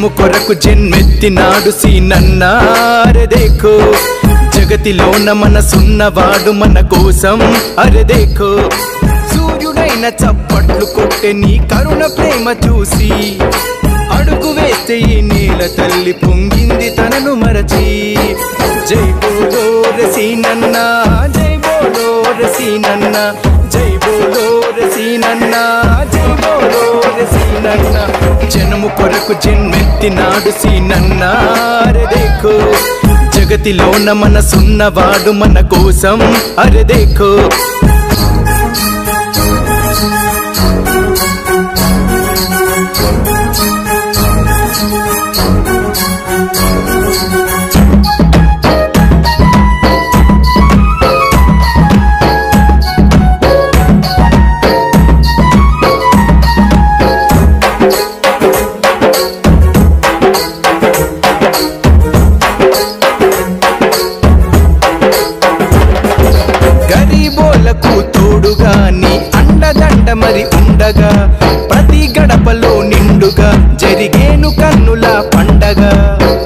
జనము కొరకు జన్మెత్తినాడు సీనన్న అరె దేఖో జగతిలోన మనసున్నవాడు మన కోసం అరె దేఖో సూర్యుడైన చప్పట్లు కొట్టే నీ కరుణ ప్రేమ చూసి అడుగు వేస్తే ఈ నేల తల్లి పొంగింది తనను మరచి జై బోలో రే సీనన్న జై బోలో రే సీనన్న జై బోలో రే సీనన్న జై బోలో రే సీనన్న జనము కొరకు జన్మెత్తినాడు సీనన్న అరె దేఖో జగతిలోన మనసున్నవాడు మన కోసం అరె దేఖో గరీబోలకు తోడుగా నీ అండదండ మరి ఉండగా ప్రతి గడపలో నిండుగా జరిగేను కన్నుల పండగ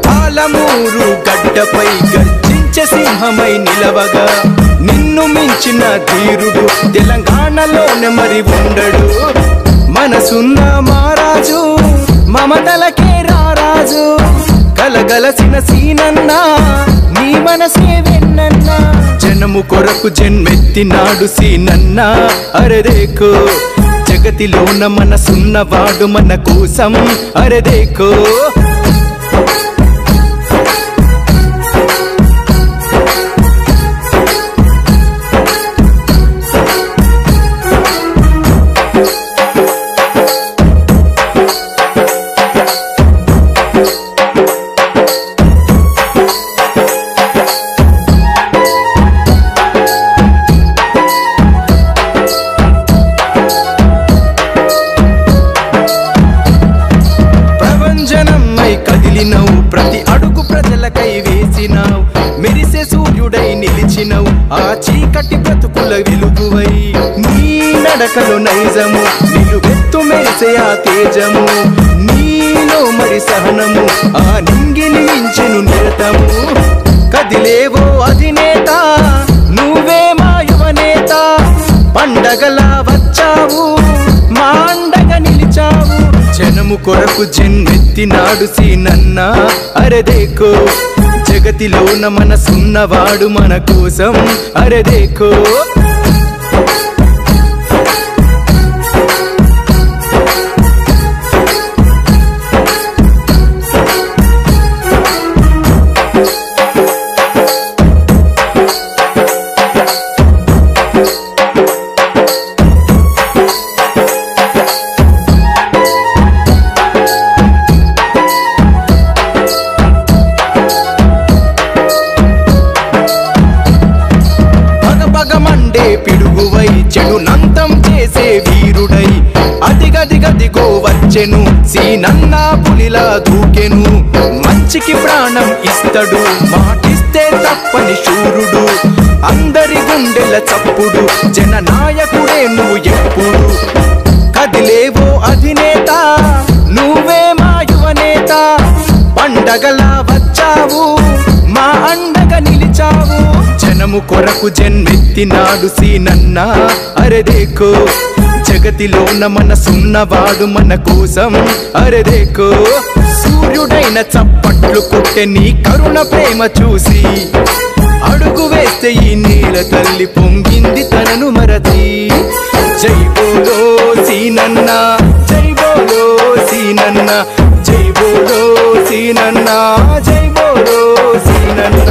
పాలమూరు గడ్డపై గర్జించే సింహమై నిలవగా నిన్ను మించిన ధీరుడు తెలంగాణలోనే మరి ఉండడు మనసున్న మారాజు మమతలకే రారాజు కలగలసిన సీనన్న నీ మనసే వెన్నన్న జనము కొరకు జన్మెత్తినాడు సీనన్న అరె దేఖో జగతిలోన మనసున్నవాడు మన కోసం అరె దేఖో కదిలినవు ప్రతి అడుగు ప్రజలకై వేసినావు మెరిసే సూర్యుడై నిలిచినవు ఆ చీకటి బ్రతుకుల వెలుగువై నీ నడకలు నైజము నిలువెత్తు మెరిసే ఆ తేజము నీలో మరి సహనము ఆ నింగిని మించెను నిరతము కదిలేవో అధినేత నువ్వే మా యువనేత పండగలా వచ్చావు మా అండగా నిలిచావు జనము కొరకు జన్మెత్తినాడు సీనన్న అరె దేఖో జగతిలోన మనసున్నవాడు మన కోసం అరె దేఖో పిడుగువై చెడు నంతం చేసే వీరుడై అదిగదిగదిగో వచ్చెను సీనన్న పులిలా దూకెను మంచికి ప్రాణం ఇస్తడు మాటిస్తే తప్పని శూరుడు అందరి గుండెల చప్పుడు జననాయకుడే నువ్వు ఎప్పుడు కదిలేవో అధినేత నువ్వే మా యువనేత పండగలా వచ్చావు మా అండగా నిలిచావు జనము కొరకు జన్మెత్తినాడు సీనన్న అరె దేఖో జగతిలోన మనసున్నవాడు మన కోసం అరె దేఖో సూర్యుడైన చప్పట్లు కొట్టే నీ కరుణ ప్రేమ చూసి అడుగు వేస్తే ఈ నేల తల్లి పొంగింది తనను మరచి జై బోలో సీనన్న జై బోలో సీనన్న జై బోలో సీనన్న జై బోలో సీనన్న